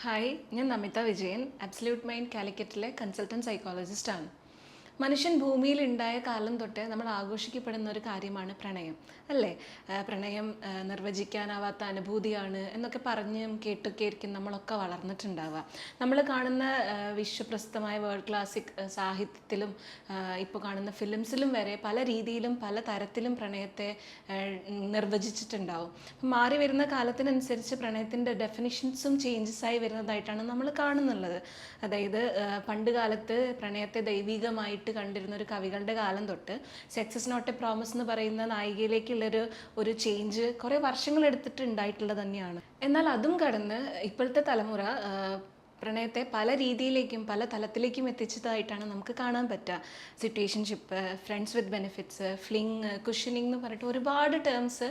Hi, ഞാൻ Namitha Vijayan, absolute mind കാലിക്കറ്റിലെ consultant സൈക്കോളജിസ്റ്റാണ്. മനുഷ്യൻ ഭൂമിയിലുണ്ടായ കാലം തൊട്ട് നമ്മൾ ആഘോഷിക്കപ്പെടുന്ന ഒരു കാര്യമാണ് പ്രണയം, അല്ലേ? പ്രണയം നിർവചിക്കാനാവാത്ത അനുഭൂതിയാണ് എന്നൊക്കെ പറഞ്ഞും കേട്ടൊക്കെ ആയിരിക്കും നമ്മളൊക്കെ വളർന്നിട്ടുണ്ടാവുക. നമ്മൾ കാണുന്ന വിശ്വപ്രസിദ്ധമായ വേൾഡ് ക്ലാസിക് സാഹിത്യത്തിലും ഇപ്പോൾ കാണുന്ന ഫിലിംസിലും വരെ പല രീതിയിലും പല തരത്തിലും പ്രണയത്തെ നിർവചിച്ചിട്ടുണ്ടാവും. മാറി വരുന്ന കാലത്തിനനുസരിച്ച് പ്രണയത്തിൻ്റെ ഡെഫിനിഷൻസും ചേഞ്ചസ് ആയി വരുന്നതായിട്ടാണ് നമ്മൾ കാണുന്നുള്ളത്. അതായത് പണ്ട് കാലത്ത് പ്രണയത്തെ ദൈവികമായിട്ട് കണ്ടിരുന്ന ഒരു കവികളുടെ കാലം തൊട്ട് sex is not a promise എന്ന് പറയുന്ന നായികയിലേക്കുള്ളൊരു ചേഞ്ച് കുറേ വർഷങ്ങൾ എടുത്തിട്ട് ഉണ്ടായിട്ടുള്ളത് തന്നെയാണ്. എന്നാൽ അതും കടന്ന് ഇപ്പോഴത്തെ തലമുറ പ്രണയത്തെ പല രീതിയിലേക്കും പല തലത്തിലേക്കും എത്തിച്ചതായിട്ടാണ് നമുക്ക് കാണാൻ പറ്റുക. Situationship, friends with benefits, fling, cushioning എന്ന് പറഞ്ഞിട്ട് ഒരുപാട് ടേംസ്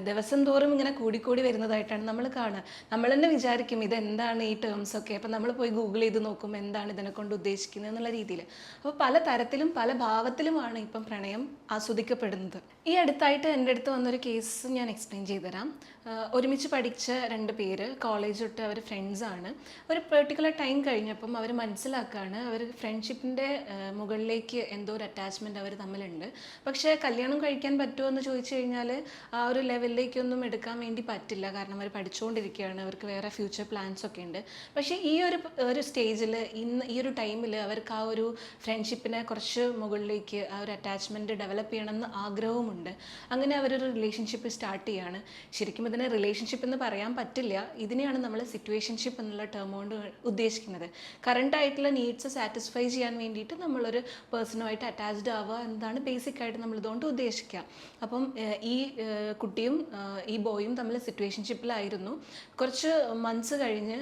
ദിവസം തോറും ഇങ്ങനെ കൂടിക്കൂടി വരുന്നതായിട്ടാണ് നമ്മൾ കാണുക. നമ്മൾ തന്നെ വിചാരിക്കും ഇതെന്താണ് ഈ ടേംസൊക്കെ. അപ്പം നമ്മൾ പോയി ഗൂഗിൾ ചെയ്ത് നോക്കും എന്താണ് ഇതിനെ കൊണ്ട് ഉദ്ദേശിക്കുന്നത് എന്നുള്ള രീതിയിൽ. അപ്പോൾ പല തരത്തിലും പല ഭാവത്തിലുമാണ് ഇപ്പം പ്രണയം ആസ്വദിക്കപ്പെടുന്നത്. ഈ അടുത്തായിട്ട് എൻ്റെ അടുത്ത് വന്നൊരു കേസ് ഞാൻ എക്സ്പ്ലെയിൻ ചെയ്തുതരാം. ഒരുമിച്ച് പഠിച്ച 2 പേര് കോളേജ് തൊട്ട് അവർ ഫ്രണ്ട്സാണ്. ഒരു പെർട്ടിക്കുലർ ടൈം കഴിഞ്ഞപ്പം അവർ മനസ്സിലാക്കുകയാണ് അവർ ഫ്രണ്ട്ഷിപ്പിൻ്റെ മുകളിലേക്ക് എന്തോ ഒരു അറ്റാച്ച്മെൻറ്റ് അവർ തമ്മിലുണ്ട്. പക്ഷേ കല്യാണം കഴിക്കാൻ പറ്റുമോ എന്ന് ചോദിച്ചു കഴിഞ്ഞാൽ ആ ഒരു ലെവലിലേക്കൊന്നും എടുക്കാൻ വേണ്ടി പറ്റില്ല. കാരണം അവർ പഠിച്ചുകൊണ്ടിരിക്കുകയാണ്, അവർക്ക് വേറെ ഫ്യൂച്ചർ പ്ലാൻസ് ഒക്കെ ഉണ്ട്. പക്ഷേ ഈ ഒരു സ്റ്റേജിൽ ഈ ഒരു ടൈമിൽ അവർക്ക് ആ ഒരു ഫ്രണ്ട്ഷിപ്പിനെ കുറച്ച് മുകളിലേക്ക് ആ ഒരു അറ്റാച്ച്മെൻറ്റ് ഡെവലപ്പ് ചെയ്യണമെന്ന് ആഗ്രഹവുമുണ്ട്. അങ്ങനെ അവരൊരു റിലേഷൻഷിപ്പ് സ്റ്റാർട്ട് ചെയ്യുകയാണ്. ശരിക്കും ഇതിനെ റിലേഷൻഷിപ്പ് എന്ന് പറയാൻ പറ്റില്ല. ഇതിനെയാണ് നമ്മൾ സിറ്റുവേഷൻഷിപ്പ് എന്നുള്ള ടേം കൊണ്ട് ഉദ്ദേശിക്കുന്നത്. കറണ്ട് ആയിട്ടുള്ള നീഡ്സ് സാറ്റിസ്ഫൈ ചെയ്യാൻ വേണ്ടിയിട്ട് നമ്മളൊരു പേഴ്സണുമായിട്ട് അറ്റാച്ച്ഡ് ആവുക എന്നതാണ് ബേസിക് ആയിട്ട് നമ്മൾ ഇതുകൊണ്ട് ഉദ്ദേശിക്കുക. അപ്പം ഈ കുട്ടിയും ഈ ബോയും തമ്മിൽ സിറ്റുവേഷൻഷിപ്പിലായിരുന്നു. കുറച്ച് മന്ത്സ് കഴിഞ്ഞ്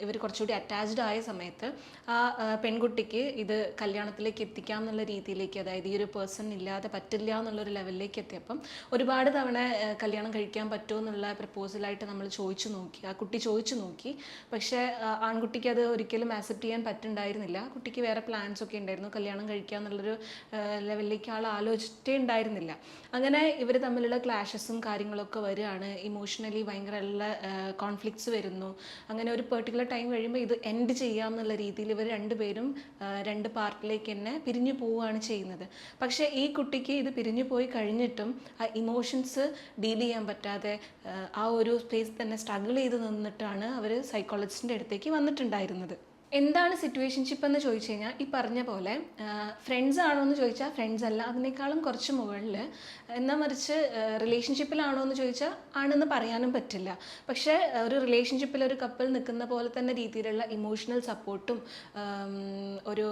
ഇവർ കുറച്ചുകൂടി അറ്റാച്ച്ഡ് ആയ സമയത്ത് ആ പെൺകുട്ടിക്ക് ഇത് കല്യാണത്തിലേക്ക് എത്തിക്കാം എന്നുള്ള രീതിയിലേക്ക്, അതായത് ഈ ഒരു പേഴ്സൺ ഇല്ലാതെ പറ്റില്ല എന്നുള്ളൊരു ലെവലിലേക്ക് എത്തിയപ്പം ഒരുപാട് തവണ കല്യാണം കഴിക്കാൻ പറ്റുമോ എന്നുള്ള പ്രപ്പോസലായിട്ട് നമ്മൾ ചോദിച്ചു നോക്കി. ആ കുട്ടി ചോദിച്ചു നോക്കി. പക്ഷേ ആൺകുട്ടിക്ക് അത് ഒരിക്കലും ആക്സെപ്റ്റ് ചെയ്യാൻ പറ്റുന്നുണ്ടായിരുന്നില്ല. കുട്ടിക്ക് വേറെ പ്ലാൻസ് ഒക്കെ ഉണ്ടായിരുന്നു. കല്യാണം കഴിക്കുക എന്നുള്ളൊരു ലെവലിലേക്ക് ആൾ ആലോചിച്ചിട്ടേ ഉണ്ടായിരുന്നില്ല. അങ്ങനെ ഇവർ തമ്മിലുള്ള ക്ലാഷസും കാര്യങ്ങളൊക്കെ വരികയാണ്. ഇമോഷണലി ഭയങ്കര കോൺഫ്ലിക്ട്സ് വരുന്നു. അങ്ങനെ ഒരു പെർട്ടിക്കുലർ ടൈം കഴിയുമ്പോൾ ഇത് എൻഡ് ചെയ്യാം എന്നുള്ള രീതിയിൽ ഇവർ 2 പേരും 2 പാർട്ടിലേക്ക് തന്നെ പിരിഞ്ഞു പോവുകയാണ് ചെയ്യുന്നത്. പക്ഷേ ഈ കുട്ടിക്ക് ഇത് പിരിഞ്ഞു പോയി കഴിഞ്ഞിട്ടും ആ ഇമോഷൻസ് ഡീൽ ചെയ്യാൻ പറ്റാതെ ആ ഒരു സ്പേസ് തന്നെ സ്ട്രഗിൾ ചെയ്ത് നിന്നിട്ടാണ് അവർ സൈക്കോളജിസ്റ്റിൻ്റെ അടുത്തേക്ക് വന്നിട്ടുണ്ടായിരുന്നത്. എന്താണ് സിറ്റുവേഷൻഷിപ്പ് എന്ന് ചോദിച്ചു കഴിഞ്ഞാൽ ഈ പറഞ്ഞ പോലെ ഫ്രണ്ട്സ് ആണോ എന്ന് ചോദിച്ചാൽ ഫ്രണ്ട്സ് അല്ല, അതിനേക്കാളും കുറച്ച് മുകളിൽ. എന്നാൽ മറിച്ച് റിലേഷൻഷിപ്പിലാണോ എന്ന് ചോദിച്ചാൽ ആണെന്ന് പറയാനും പറ്റില്ല. പക്ഷേ ഒരു റിലേഷൻഷിപ്പിൽ ഒരു കപ്പിൾ നിൽക്കുന്ന പോലെ തന്നെ രീതിയിലുള്ള ഇമോഷണൽ സപ്പോർട്ടും ഒരു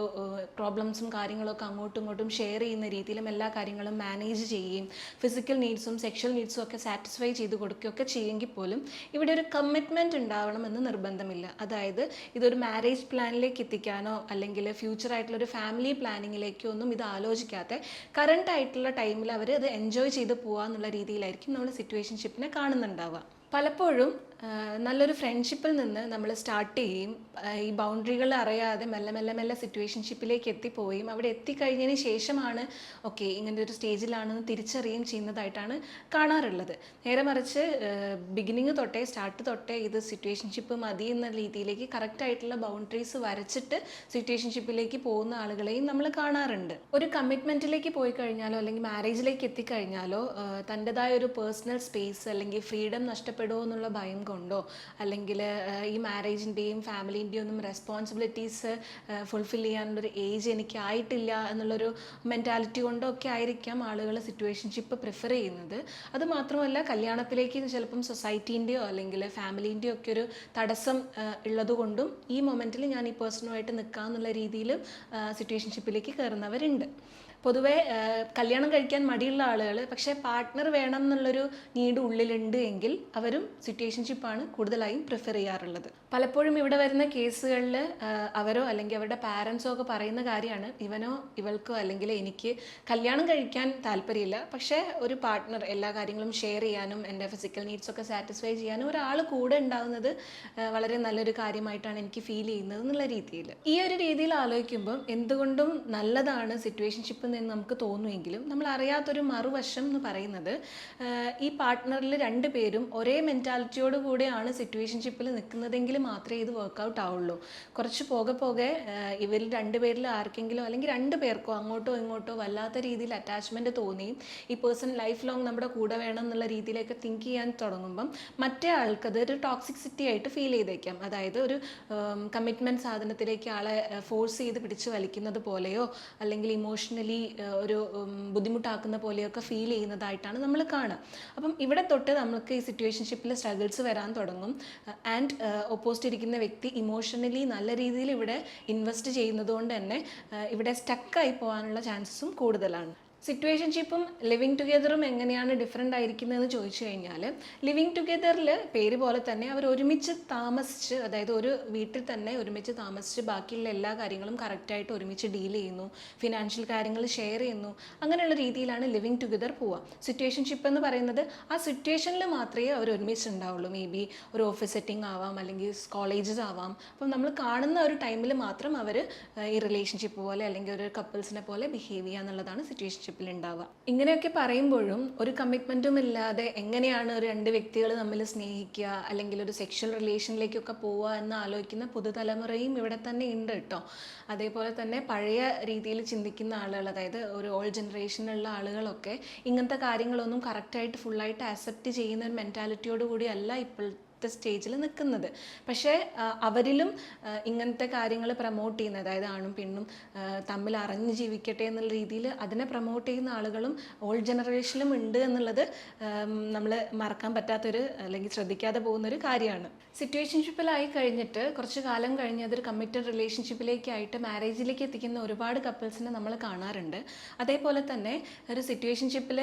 പ്രോബ്ലംസും കാര്യങ്ങളൊക്കെ അങ്ങോട്ടും ഇങ്ങോട്ടും ഷെയർ ചെയ്യുന്ന രീതിയിലും എല്ലാ കാര്യങ്ങളും മാനേജ് ചെയ്യുകയും ഫിസിക്കൽ നീഡ്സും സെക്ഷൽ നീഡ്സും ഒക്കെ സാറ്റിസ്ഫൈ ചെയ്ത് കൊടുക്കുകയൊക്കെ ചെയ്യുമെങ്കിൽ പോലും ഇവിടെ ഒരു കമ്മിറ്റ്മെൻറ്റ് ഉണ്ടാവണമെന്ന് നിർബന്ധമില്ല. അതായത് ഇതൊരു മാരേജ് പ്ലാനിലേക്ക് എത്തിക്കാനോ അല്ലെങ്കിൽ ഫ്യൂച്ചറായിട്ടുള്ളൊരു ഫാമിലി പ്ലാനിങ്ങിലേക്കോ ഒന്നും ഇത് ആലോചിക്കാതെ കറണ്ട് ആയിട്ടുള്ള ടൈമിൽ അവർ അത് എൻജോയ് ചെയ്ത് പോവുക എന്നുള്ള രീതിയിലായിരിക്കും നമ്മൾ സിറ്റുവേഷൻഷിപ്പിനെ കാണുന്നുണ്ടാവുക. പലപ്പോഴും നല്ലൊരു ഫ്രണ്ട്ഷിപ്പിൽ നിന്ന് നമ്മൾ സ്റ്റാർട്ട് ചെയ്യും, ഈ ബൗണ്ടറികൾ അറിയാതെ മെല്ലെ മെല്ലെ മെല്ലെ സിറ്റുവേഷൻഷിപ്പിലേക്ക് എത്തിപ്പോയും അവിടെ എത്തിക്കഴിഞ്ഞതിന് ശേഷമാണ് ഓക്കെ ഇങ്ങനത്തെ ഒരു സ്റ്റേജിലാണെന്ന് തിരിച്ചറിയുകയും ചെയ്യുന്നതായിട്ടാണ് കാണാറുള്ളത്. നേരെ മറിച്ച് ബിഗിനിങ് തൊട്ടേ സ്റ്റാർട്ട് തൊട്ടേ ഇത് സിറ്റുവേഷൻഷിപ്പ് മതി എന്ന രീതിയിലേക്ക് കറക്റ്റായിട്ടുള്ള ബൗണ്ടറീസ് വരച്ചിട്ട് സിറ്റുവേഷൻഷിപ്പിലേക്ക് പോകുന്ന ആളുകളെയും നമ്മൾ കാണാറുണ്ട്. ഒരു കമ്മിറ്റ്മെൻറ്റിലേക്ക് പോയി കഴിഞ്ഞാലോ അല്ലെങ്കിൽ മാരേജിലേക്ക് എത്തിക്കഴിഞ്ഞാലോ തൻ്റെതായ ഒരു പേഴ്സണൽ സ്പേസ് അല്ലെങ്കിൽ ഫ്രീഡം നഷ്ടപ്പെടുമോ എന്നുള്ള ഭയം കൊണ്ടോ അല്ലെങ്കിൽ ഈ മാരേജിൻ്റെയും ഫാമിലീൻ്റെയും ഒന്നും റെസ്പോൺസിബിലിറ്റീസ് ഫുൾഫിൽ ചെയ്യാനുള്ളൊരു ഏജ് എനിക്കായിട്ടില്ല എന്നുള്ളൊരു മെൻറ്റാലിറ്റി കൊണ്ടോ ഒക്കെ ആയിരിക്കാം ആളുകൾ സിറ്റുവേഷൻഷിപ്പ് പ്രിഫർ ചെയ്യുന്നത്. അതുമാത്രമല്ല കല്യാണത്തിലേക്ക് ചിലപ്പം സൊസൈറ്റീൻ്റെയോ അല്ലെങ്കിൽ ഫാമിലീൻ്റെയോ ഒക്കെ ഒരു തടസ്സം ഉള്ളതുകൊണ്ടും ഈ മൊമെൻറ്റിൽ ഞാൻ ഈ പേഴ്സണുമായിട്ട് നിൽക്കാം എന്നുള്ള രീതിയിൽ സിറ്റുവേഷൻഷിപ്പിലേക്ക് കയറുന്നവരുണ്ട്. പൊതുവേ കല്യാണം കഴിക്കാൻ മടിയുള്ള ആളുകൾ പക്ഷേ പാർട്ട്ണർ വേണം എന്നുള്ളൊരു നീഡ് ഉള്ളിലുണ്ട് എങ്കിൽ അവരും സിറ്റുവേഷൻഷിപ്പാണ് കൂടുതലായും പ്രിഫർ ചെയ്യാറുള്ളത്. പലപ്പോഴും ഇവിടെ വരുന്ന കേസുകളിൽ അവരോ അല്ലെങ്കിൽ അവരുടെ പാരൻസോ ഒക്കെ പറയുന്ന കാര്യമാണ് ഇവനോ ഇവൾക്കോ അല്ലെങ്കിൽ എനിക്ക് കല്യാണം കഴിക്കാൻ താല്പര്യമില്ല, പക്ഷേ ഒരു പാർട്ട്ണർ എല്ലാ കാര്യങ്ങളും ഷെയർ ചെയ്യാനും എൻ്റെ ഫിസിക്കൽ നീഡ്സൊക്കെ സാറ്റിസ്ഫൈ ചെയ്യാനും ഒരാൾ കൂടെ ഉണ്ടാകുന്നത് വളരെ നല്ലൊരു കാര്യമായിട്ടാണ് എനിക്ക് ഫീൽ ചെയ്യുന്നത് എന്നുള്ള രീതിയിൽ. ഈ ഒരു രീതിയിൽ ആലോചിക്കുമ്പം എന്തുകൊണ്ടും നല്ലതാണ് സിറ്റുവേഷൻഷിപ്പ് എന്ന് നമുക്ക് തോന്നുമെങ്കിലും നമ്മൾ അറിയാത്തൊരു മറുവശം എന്ന് പറയുന്നത് ഈ പാർട്ട്ണറിൽ 2 പേരും ഒരേ മെൻറ്റാലിറ്റിയോട് കൂടെയാണ് സിറ്റുവേഷൻഷിപ്പിൽ നിൽക്കുന്നതെങ്കിൽ മാത്രമേ ഇത് വർക്കൗട്ട് ആവുള്ളൂ. കുറച്ച് പോകെ പോകെ ഇവരിൽ രണ്ടുപേരിൽ ആർക്കെങ്കിലും അല്ലെങ്കിൽ രണ്ട് പേർക്കോ അങ്ങോട്ടോ ഇങ്ങോട്ടോ വല്ലാത്ത രീതിയിൽ അറ്റാച്ച്മെൻറ്റ് തോന്നി ഈ പേഴ്സൺ ലൈഫ് ലോങ് നമ്മുടെ കൂടെ വേണം എന്നുള്ള രീതിയിലേക്ക് തിങ്ക് ചെയ്യാൻ തുടങ്ങുമ്പം മറ്റേ ആൾക്ക് അതൊരു ടോക്സിസിറ്റി ആയിട്ട് ഫീൽ ചെയ്തേക്കാം. അതായത് ഒരു കമ്മിറ്റ്മെൻറ്റ് സാധനത്തിലേക്ക് ആളെ ഫോഴ്സ് ചെയ്ത് പിടിച്ച് വലിക്കുന്നത് പോലെയോ അല്ലെങ്കിൽ ഇമോഷണലി ഒരു ബുദ്ധിമുട്ടാക്കുന്ന പോലെയൊക്കെ ഫീൽ ചെയ്യുന്നതായിട്ടാണ് നമ്മൾ കാണുക. അപ്പം ഇവിടെ തൊട്ട് നമുക്ക് ഈ സിറ്റുവേഷൻഷിപ്പിൽ സ്ട്രഗിൾസ് വരാൻ തുടങ്ങും. ആൻഡ് ഓപ്പോസിറ്റ് ഇരിക്കുന്ന വ്യക്തി ഇമോഷണലി നല്ല രീതിയിൽ ഇവിടെ ഇൻവെസ്റ്റ് ചെയ്യുന്നത് കൊണ്ട് തന്നെ ഇവിടെ സ്റ്റക്കായി പോകാനുള്ള ചാൻസസും കൂടുതലാണ്. സിറ്റുവേഷൻഷിപ്പും ലിവിങ് ടുഗെദറും എങ്ങനെയാണ് ഡിഫറെൻ്റ് ആയിരിക്കുന്നതെന്ന് ചോദിച്ചു കഴിഞ്ഞാൽ, ലിവിങ് ടുഗെദറിൽ പേര് പോലെ തന്നെ അവർ ഒരുമിച്ച് താമസിച്ച്, അതായത് ഒരു വീട്ടിൽ തന്നെ ഒരുമിച്ച് താമസിച്ച് ബാക്കിയുള്ള എല്ലാ കാര്യങ്ങളും കറക്റ്റായിട്ട് ഒരുമിച്ച് ഡീൽ ചെയ്യുന്നു, ഫിനാൻഷ്യൽ കാര്യങ്ങൾ ഷെയർ ചെയ്യുന്നു, അങ്ങനെയുള്ള രീതിയിലാണ് ലിവിങ് ടുഗെദർ പോവുക. സിറ്റുവേഷൻഷിപ്പ് എന്ന് പറയുന്നത് ആ സിറ്റുവേഷനിൽ മാത്രമേ അവർ ഒരുമിച്ച് ഉണ്ടാവുള്ളൂ. മേ ബി ഒരു ഓഫീസ് സെറ്റിംഗ് ആവാം, അല്ലെങ്കിൽ കോളേജസ് ആവാം. അപ്പം നമ്മൾ കാണുന്ന ഒരു ടൈമിൽ മാത്രം അവർ ഈ റിലേഷൻഷിപ്പ് പോലെ അല്ലെങ്കിൽ ഒരു കപ്പിൾസിനെ പോലെ ബിഹേവ് ചെയ്യുക എന്നുള്ളതാണ് സിറ്റുവേഷൻഷിപ്പ് ഉണ്ടാവുക. ഇങ്ങനെയൊക്കെ പറയുമ്പോഴും ഒരു കമ്മിറ്റ്മെൻറ്റും ഇല്ലാതെ എങ്ങനെയാണ് ഒരു രണ്ട് വ്യക്തികൾ തമ്മിൽ സ്നേഹിക്കുക അല്ലെങ്കിൽ ഒരു സെക്ഷൽ റിലേഷനിലേക്കൊക്കെ പോവുക എന്ന് ആലോചിക്കുന്ന പുതുതലമുറയും ഇവിടെ തന്നെ ഉണ്ട് കേട്ടോ. അതേപോലെ തന്നെ പഴയ രീതിയിൽ ചിന്തിക്കുന്ന ആളുകൾ, അതായത് ഒരു ഓൾഡ് ജനറേഷനിലുള്ള ആളുകളൊക്കെ ഇങ്ങനത്തെ കാര്യങ്ങളൊന്നും കറക്റ്റായിട്ട് ഫുള്ളായിട്ട് ആക്സെപ്റ്റ് ചെയ്യുന്ന ഒരു മെൻറ്റാലിറ്റിയോട് കൂടി അല്ല ഇപ്പോഴത്തെ സ്റ്റേജിൽ നിൽക്കുന്നത്. പക്ഷേ അവരിലും ഇങ്ങനത്തെ കാര്യങ്ങൾ പ്രൊമോട്ട് ചെയ്യുന്ന, അതായത് ആണും പെണ്ണും തമ്മിൽ അറിഞ്ഞ് ജീവിക്കട്ടെ എന്നുള്ള രീതിയിൽ അതിനെ പ്രൊമോട്ട് ചെയ്യുന്ന ആളുകളും ഓൾഡ് ജനറേഷനിലും ഉണ്ട് എന്നുള്ളത് നമ്മൾ മറക്കാൻ പറ്റാത്തൊരു അല്ലെങ്കിൽ ശ്രദ്ധിക്കാതെ പോകുന്നൊരു കാര്യമാണ്. സിറ്റുവേഷൻഷിപ്പിലായി കഴിഞ്ഞിട്ട് കുറച്ച് കാലം കഴിഞ്ഞ് അതൊരു കമ്മിറ്റഡ് റിലേഷൻഷിപ്പിലേക്കായിട്ട് മാരേജിലേക്ക് എത്തിക്കുന്ന ഒരുപാട് കപ്പിൾസിനെ നമ്മൾ കാണാറുണ്ട്. അതേപോലെ തന്നെ ഒരു സിറ്റുവേഷൻഷിപ്പിൽ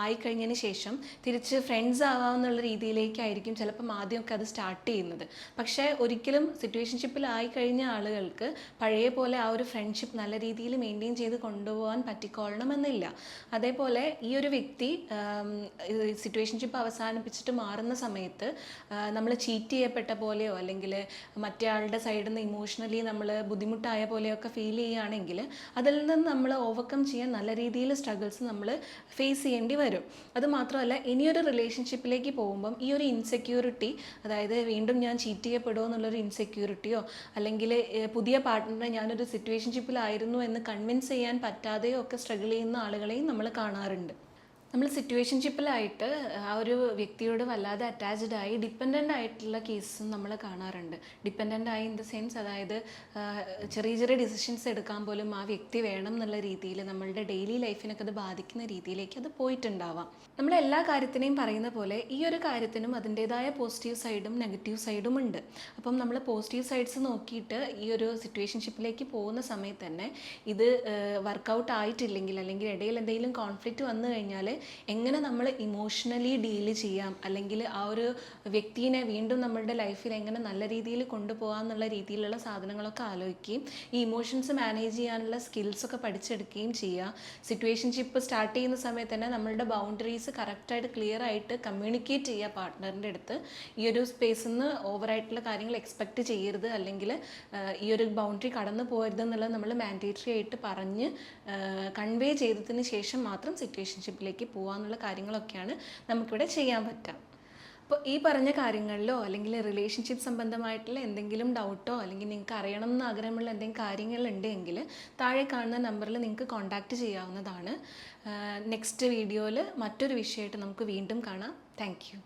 ആയിക്കഴിഞ്ഞതിന് ശേഷം തിരിച്ച് ഫ്രണ്ട്സ് ആവാമെന്നുള്ള രീതിയിലേക്കായിരിക്കും ചിലപ്പം ആദ്യമൊക്കെ അത് സ്റ്റാർട്ട് ചെയ്യുന്നത്. പക്ഷേ ഒരിക്കലും സിറ്റുവേഷൻഷിപ്പിലായി കഴിഞ്ഞ ആളുകൾക്ക് പഴയ പോലെ ആ ഒരു ഫ്രണ്ട്ഷിപ്പ് നല്ല രീതിയിൽ മെയിൻറ്റെയിൻ ചെയ്ത് കൊണ്ടുപോകാൻ പറ്റിക്കൊള്ളണമെന്നില്ല. അതേപോലെ ഈ ഒരു വ്യക്തി സിറ്റുവേഷൻഷിപ്പ് അവസാനിപ്പിച്ചിട്ട് മാറുന്ന സമയത്ത് നമ്മൾ ചീറ്റ് ചെയ്യപ്പെട്ട പോലെയോ അല്ലെങ്കിൽ മറ്റേ ആളുടെ സൈഡിൽ നിന്ന് ഇമോഷണലി നമ്മൾ ബുദ്ധിമുട്ടായ പോലെയൊക്കെ ഫീൽ ചെയ്യുകയാണെങ്കിൽ അതിൽ നിന്ന് നമ്മൾ ഓവർകം ചെയ്യാൻ നല്ല രീതിയിൽ സ്ട്രഗിൾസ് നമ്മൾ ഫേസ് ചെയ്യേണ്ടി വരും. അതുമാത്രമല്ല, ഇനിയൊരു റിലേഷൻഷിപ്പിലേക്ക് പോകുമ്പം ഈ ഒരു ഇൻസെക്യൂരിറ്റി, അതായത് വീണ്ടും ഞാൻ ചീറ്റ് ചെയ്യപ്പെടുമോ എന്നുള്ളൊരു ഇൻസെക്യൂരിറ്റിയോ അല്ലെങ്കിൽ പുതിയ പാർട്ട്ണറെ ഞാനൊരു സിറ്റുവേഷൻഷിപ്പിലായിരുന്നു എന്ന് കൺവിൻസ് ചെയ്യാൻ പറ്റാതെയോ ഒക്കെ സ്ട്രഗിൾ ചെയ്യുന്ന ആളുകളെയും നമ്മൾ കാണാറുണ്ട്. നമ്മൾ സിറ്റുവേഷൻഷിപ്പിലായിട്ട് ആ ഒരു വ്യക്തിയോട് വല്ലാതെ അറ്റാച്ച്ഡ് ആയി ഡിപ്പെൻഡൻ്റ് ആയിട്ടുള്ള കേസും നമ്മൾ കാണാറുണ്ട്. ഡിപ്പെൻഡൻ്റ് ആയി ഇൻ ദ സെൻസ്, അതായത് ചെറിയ ചെറിയ ഡിസിഷൻസ് എടുക്കാൻ പോലും ആ വ്യക്തി വേണം എന്നുള്ള രീതിയിൽ നമ്മളുടെ ഡെയിലി ലൈഫിനൊക്കെ അത് ബാധിക്കുന്ന രീതിയിലേക്ക് അത് പോയിട്ടുണ്ടാവാം. നമ്മൾ എല്ലാ കാര്യത്തിനെയും പറയുന്ന പോലെ ഈ ഒരു കാര്യത്തിനും അതിൻ്റേതായ പോസിറ്റീവ് സൈഡും നെഗറ്റീവ് സൈഡും ഉണ്ട്. അപ്പം നമ്മൾ പോസിറ്റീവ് സൈഡ്സ് നോക്കിയിട്ട് ഈ ഒരു സിറ്റുവേഷൻഷിപ്പിലേക്ക് പോകുന്ന സമയത്ത് തന്നെ ഇത് വർക്കൗട്ട് ആയിട്ടില്ലെങ്കിൽ അല്ലെങ്കിൽ ഇടയിൽ എന്തെങ്കിലും കോൺഫ്ലിക്റ്റ് വന്നു കഴിഞ്ഞാൽ എങ്ങനെ നമ്മൾ ഇമോഷണലി ഡീല് ചെയ്യാം, അല്ലെങ്കിൽ ആ ഒരു വ്യക്തിനെ വീണ്ടും നമ്മളുടെ ലൈഫിൽ എങ്ങനെ നല്ല രീതിയിൽ കൊണ്ടുപോകാം എന്നുള്ള രീതിയിലുള്ള സാധനങ്ങളൊക്കെ ആലോചിക്കുകയും ഈ ഇമോഷൻസ് മാനേജ് ചെയ്യാനുള്ള സ്കിൽസൊക്കെ പഠിച്ചെടുക്കുകയും ചെയ്യുക. സിറ്റുവേഷൻഷിപ്പ് സ്റ്റാർട്ട് ചെയ്യുന്ന സമയത്ത് തന്നെ നമ്മളുടെ ബൗണ്ടറീസ് കറക്റ്റായിട്ട് ക്ലിയർ ആയിട്ട് കമ്മ്യൂണിക്കേറ്റ് ചെയ്യുക പാർട്ട്ണറിൻ്റെ അടുത്ത്. ഈ ഒരു സ്പേസിൽ നിന്ന് ഓവറായിട്ടുള്ള കാര്യങ്ങൾ എക്സ്പെക്റ്റ് ചെയ്യരുത്, അല്ലെങ്കിൽ ഈ ഒരു ബൗണ്ടറി കടന്നു പോകരുത് എന്നുള്ളത് നമ്മൾ മാൻഡേറ്ററി ആയിട്ട് പറഞ്ഞ് കൺവേ ചെയ്തതിന് ശേഷം മാത്രം സിറ്റുവേഷൻഷിപ്പിലേക്ക് പോകാമെന്നുള്ള കാര്യങ്ങളൊക്കെയാണ് നമുക്കിവിടെ ചെയ്യാൻ പറ്റുക. അപ്പോൾ ഈ പറഞ്ഞ കാര്യങ്ങളിലോ അല്ലെങ്കിൽ റിലേഷൻഷിപ്പ് സംബന്ധമായിട്ടുള്ള എന്തെങ്കിലും ഡൗട്ടോ അല്ലെങ്കിൽ നിങ്ങൾക്ക് അറിയണം എന്ന് ആഗ്രഹമുള്ള എന്തെങ്കിലും കാര്യങ്ങളുണ്ടെങ്കിൽ താഴെ കാണുന്ന നമ്പറിൽ നിങ്ങൾക്ക് കോൺടാക്റ്റ് ചെയ്യാവുന്നതാണ്. നെക്സ്റ്റ് വീഡിയോയിൽ മറ്റൊരു വിഷയമായിട്ട് നമുക്ക് വീണ്ടും കാണാം. Thank you.